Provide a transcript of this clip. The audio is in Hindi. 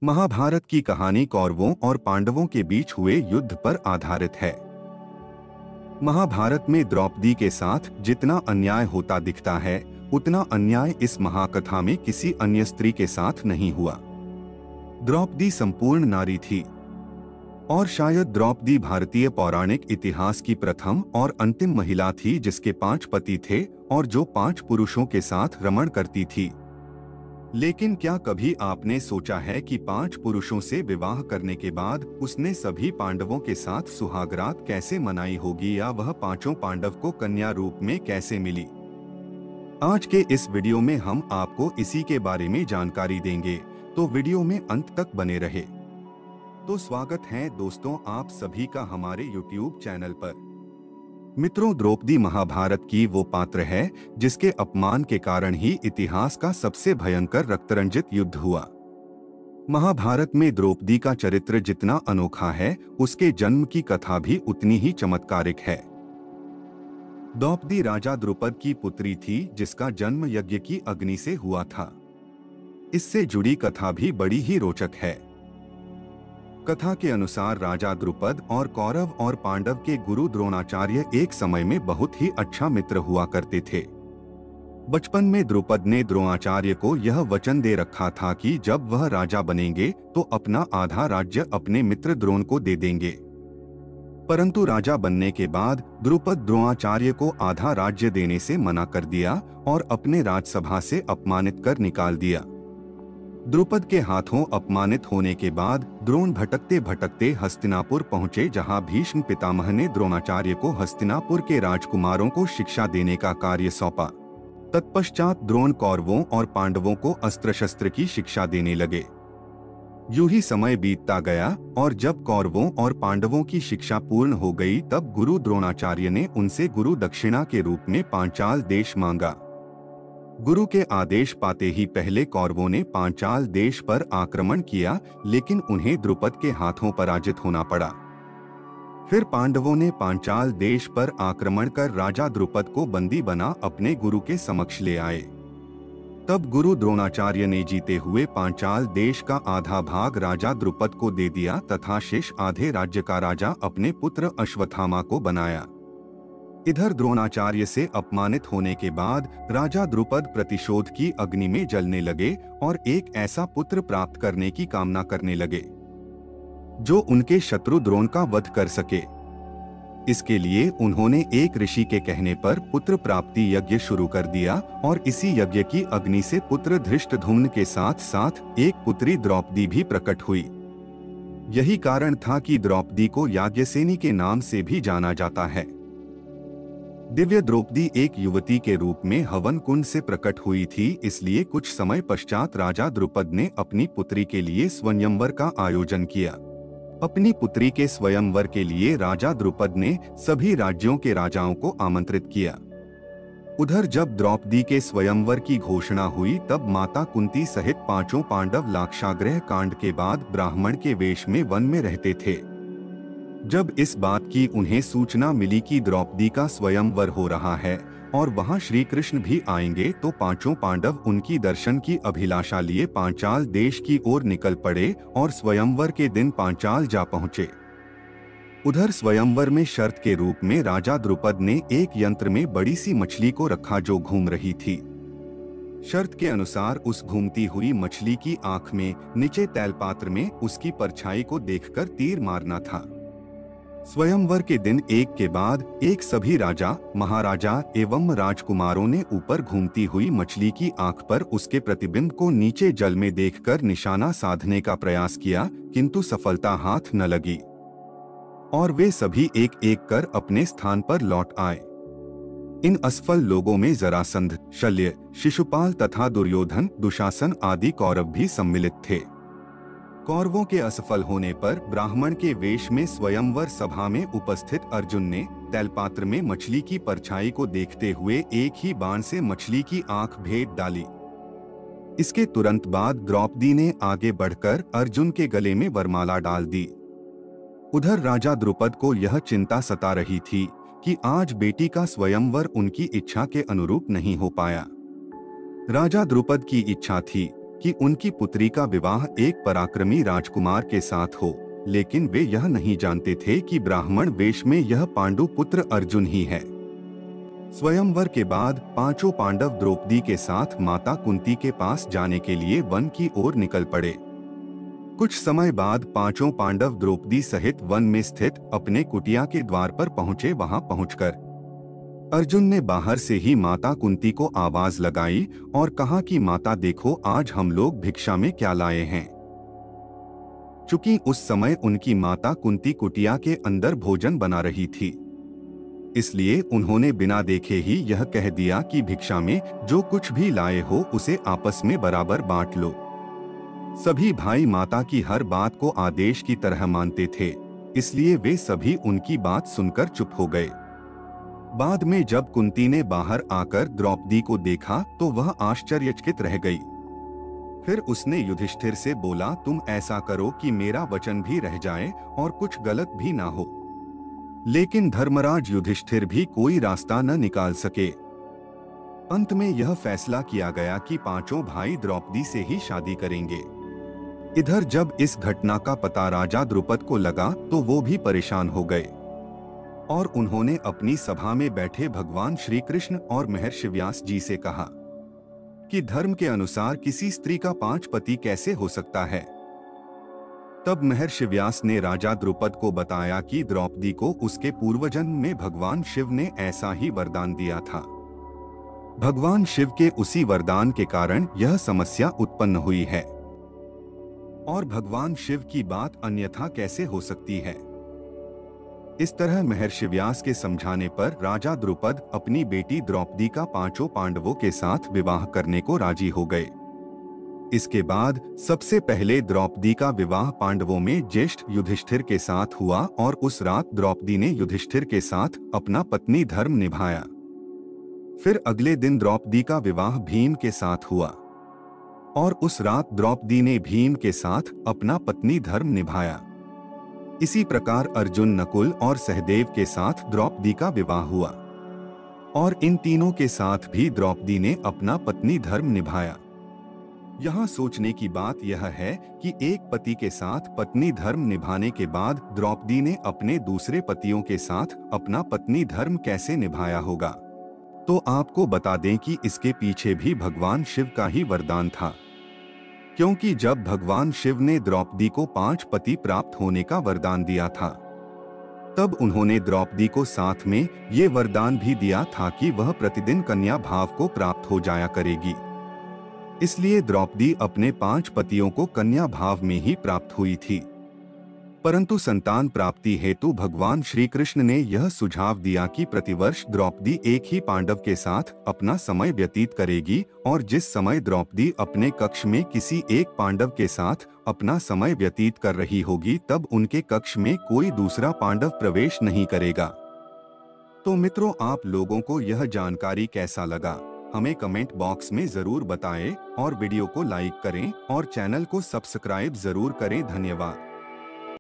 महाभारत की कहानी कौरवों और पांडवों के बीच हुए युद्ध पर आधारित है। महाभारत में द्रौपदी के साथ जितना अन्याय होता दिखता है, उतना अन्याय इस महाकथा में किसी अन्य स्त्री के साथ नहीं हुआ। द्रौपदी संपूर्ण नारी थी और शायद द्रौपदी भारतीय पौराणिक इतिहास की प्रथम और अंतिम महिला थी जिसके 5 पति थे और जो 5 पुरुषों के साथ रमण करती थी। लेकिन क्या कभी आपने सोचा है कि 5 पुरुषों से विवाह करने के बाद उसने सभी पांडवों के साथ सुहागरात कैसे मनाई होगी, या वह 5 पांडव को कन्या रूप में कैसे मिली? आज के इस वीडियो में हम आपको इसी के बारे में जानकारी देंगे, तो वीडियो में अंत तक बने रहे। तो स्वागत है दोस्तों आप सभी का हमारे YouTube चैनल पर। मित्रों, द्रौपदी महाभारत की वो पात्र है जिसके अपमान के कारण ही इतिहास का सबसे भयंकर रक्तरंजित युद्ध हुआ। महाभारत में द्रौपदी का चरित्र जितना अनोखा है, उसके जन्म की कथा भी उतनी ही चमत्कारिक है। द्रौपदी राजा द्रुपद की पुत्री थी जिसका जन्म यज्ञ की अग्नि से हुआ था। इससे जुड़ी कथा भी बड़ी ही रोचक है। कथा के अनुसार राजा द्रुपद और कौरव और पांडव के गुरु द्रोणाचार्य एक समय में बहुत ही अच्छा मित्र हुआ करते थे। बचपन में द्रुपद ने द्रोणाचार्य को यह वचन दे रखा था कि जब वह राजा बनेंगे तो अपना आधा राज्य अपने मित्र द्रोण को दे देंगे। परंतु राजा बनने के बाद द्रुपद द्रोणाचार्य को आधा राज्य देने से मना कर दिया और अपने राजसभा से अपमानित कर निकाल दिया। द्रुपद के हाथों अपमानित होने के बाद द्रोण भटकते भटकते हस्तिनापुर पहुंचे, जहां भीष्म पितामह ने द्रोणाचार्य को हस्तिनापुर के राजकुमारों को शिक्षा देने का कार्य सौंपा। तत्पश्चात द्रोण कौरवों और पांडवों को अस्त्र शस्त्र की शिक्षा देने लगे। यूं ही समय बीतता गया और जब कौरवों और पांडवों की शिक्षा पूर्ण हो गई, तब गुरु द्रोणाचार्य ने उनसे गुरु दक्षिणा के रूप में पांचाल देश मांगा। गुरु के आदेश पाते ही पहले कौरवों ने पांचाल देश पर आक्रमण किया, लेकिन उन्हें द्रुपद के हाथों पराजित होना पड़ा। फिर पांडवों ने पांचाल देश पर आक्रमण कर राजा द्रुपद को बंदी बना अपने गुरु के समक्ष ले आए। तब गुरु द्रोणाचार्य ने जीते हुए पांचाल देश का आधा भाग राजा द्रुपद को दे दिया तथा शेष आधे राज्य का राजा अपने पुत्र अश्वत्थामा को बनाया। इधर द्रोणाचार्य से अपमानित होने के बाद राजा द्रुपद प्रतिशोध की अग्नि में जलने लगे और एक ऐसा पुत्र प्राप्त करने की कामना करने लगे जो उनके शत्रु द्रोण का वध कर सके। इसके लिए उन्होंने एक ऋषि के कहने पर पुत्र प्राप्ति यज्ञ शुरू कर दिया और इसी यज्ञ की अग्नि से पुत्र धृष्टद्युम्न के साथ साथ एक पुत्री द्रौपदी भी प्रकट हुई। यही कारण था कि द्रौपदी को याज्ञसेनी के नाम से भी जाना जाता है। दिव्य द्रौपदी एक युवती के रूप में हवन कुंड से प्रकट हुई थी, इसलिए कुछ समय पश्चात राजा द्रुपद ने अपनी पुत्री के लिए स्वयंवर का आयोजन किया। अपनी पुत्री के स्वयंवर के लिए राजा द्रुपद ने सभी राज्यों के राजाओं को आमंत्रित किया। उधर जब द्रौपदी के स्वयंवर की घोषणा हुई, तब माता कुंती सहित 5 पांडव लाक्षागृह कांड के बाद ब्राह्मण के वेश में वन में रहते थे। जब इस बात की उन्हें सूचना मिली कि द्रौपदी का स्वयंवर हो रहा है और वहां श्री कृष्ण भी आएंगे, तो 5 पांडव उनकी दर्शन की अभिलाषा लिए पांचाल देश की ओर निकल पड़े और स्वयंवर के दिन पांचाल जा पहुंचे। उधर स्वयंवर में शर्त के रूप में राजा द्रुपद ने एक यंत्र में बड़ी सी मछली को रखा जो घूम रही थी। शर्त के अनुसार उस घूमती हुई मछली की आंख में नीचे तैलपात्र में उसकी परछाई को देखकर तीर मारना था। स्वयंवर के दिन एक के बाद एक सभी राजा, महाराजा एवं राजकुमारों ने ऊपर घूमती हुई मछली की आंख पर उसके प्रतिबिंब को नीचे जल में देखकर निशाना साधने का प्रयास किया, किंतु सफलता हाथ न लगी और वे सभी एक एक कर अपने स्थान पर लौट आए। इन असफल लोगों में जरासंध, शल्य, शिशुपाल तथा दुर्योधन, दुशासन आदि कौरव भी सम्मिलित थे। कौरवों के असफल होने पर ब्राह्मण के वेश में स्वयंवर सभा में उपस्थित अर्जुन ने तैलपात्र में मछली की परछाई को देखते हुए एक ही बाण से मछली की आंख भेद डाली। इसके तुरंत बाद द्रौपदी ने आगे बढ़कर अर्जुन के गले में वरमाला डाल दी। उधर राजा द्रुपद को यह चिंता सता रही थी कि आज बेटी का स्वयंवर उनकी इच्छा के अनुरूप नहीं हो पाया। राजा द्रुपद की इच्छा थी कि उनकी पुत्री का विवाह एक पराक्रमी राजकुमार के साथ हो, लेकिन वे यह नहीं जानते थे कि ब्राह्मण वेश में यह पांडु पुत्र अर्जुन ही है। स्वयंवर के बाद पांचों पांडव द्रौपदी के साथ माता कुंती के पास जाने के लिए वन की ओर निकल पड़े। कुछ समय बाद पांचों पांडव द्रौपदी सहित वन में स्थित अपने कुटिया के द्वार पर पहुंचे। वहां पहुंचकर अर्जुन ने बाहर से ही माता कुंती को आवाज लगाई और कहा कि माता देखो, आज हम लोग भिक्षा में क्या लाए हैं। चूंकि उस समय उनकी माता कुंती कुटिया के अंदर भोजन बना रही थी, इसलिए उन्होंने बिना देखे ही यह कह दिया कि भिक्षा में जो कुछ भी लाए हो उसे आपस में बराबर बांट लो। सभी भाई माता की हर बात को आदेश की तरह मानते थे, इसलिए वे सभी उनकी बात सुनकर चुप हो गए। बाद में जब कुंती ने बाहर आकर द्रौपदी को देखा तो वह आश्चर्यचकित रह गई। फिर उसने युधिष्ठिर से बोला, तुम ऐसा करो कि मेरा वचन भी रह जाए और कुछ गलत भी ना हो। लेकिन धर्मराज युधिष्ठिर भी कोई रास्ता न निकाल सके। अंत में यह फैसला किया गया कि पांचों भाई द्रौपदी से ही शादी करेंगे। इधर जब इस घटना का पता राजा द्रुपद को लगा तो वो भी परेशान हो गए और उन्होंने अपनी सभा में बैठे भगवान श्री कृष्ण और महर्षि व्यास जी से कहा कि धर्म के अनुसार किसी स्त्री का 5 पति कैसे हो सकता है। तब महर्षि व्यास ने राजा द्रुपद को बताया कि द्रौपदी को उसके पूर्वजन्म में भगवान शिव ने ऐसा ही वरदान दिया था। भगवान शिव के उसी वरदान के कारण यह समस्या उत्पन्न हुई है और भगवान शिव की बात अन्यथा कैसे हो सकती है। इस तरह महर्षि व्यास के समझाने पर राजा द्रुपद अपनी बेटी द्रौपदी का पांचों पांडवों के साथ विवाह करने को राजी हो गए। इसके बाद सबसे पहले द्रौपदी का विवाह पांडवों में ज्येष्ठ युधिष्ठिर के साथ हुआ और उस रात द्रौपदी ने युधिष्ठिर के साथ अपना पत्नी धर्म निभाया। फिर अगले दिन द्रौपदी का विवाह भीम के साथ हुआ और उस रात द्रौपदी ने भीम के साथ अपना पत्नी धर्म निभाया। इसी प्रकार अर्जुन, नकुल और सहदेव के साथ द्रौपदी का विवाह हुआ और इन तीनों के साथ भी द्रौपदी ने अपना पत्नी धर्म निभाया। यहाँ सोचने की बात यह है कि एक पति के साथ पत्नी धर्म निभाने के बाद द्रौपदी ने अपने दूसरे पतियों के साथ अपना पत्नी धर्म कैसे निभाया होगा। तो आपको बता दें कि इसके पीछे भी भगवान शिव का ही वरदान था, क्योंकि जब भगवान शिव ने द्रौपदी को 5 पति प्राप्त होने का वरदान दिया था, तब उन्होंने द्रौपदी को साथ में ये वरदान भी दिया था कि वह प्रतिदिन कन्या भाव को प्राप्त हो जाया करेगी। इसलिए द्रौपदी अपने 5 पतियों को कन्या भाव में ही प्राप्त हुई थी। परंतु संतान प्राप्ति हेतु भगवान श्री कृष्ण ने यह सुझाव दिया कि प्रतिवर्ष द्रौपदी एक ही पांडव के साथ अपना समय व्यतीत करेगी और जिस समय द्रौपदी अपने कक्ष में किसी एक पांडव के साथ अपना समय व्यतीत कर रही होगी, तब उनके कक्ष में कोई दूसरा पांडव प्रवेश नहीं करेगा। तो मित्रों, आप लोगों को यह जानकारी कैसा लगा, हमें कमेंट बॉक्स में जरूर बताएं और वीडियो को लाइक करें और चैनल को सब्सक्राइब जरूर करें। धन्यवाद।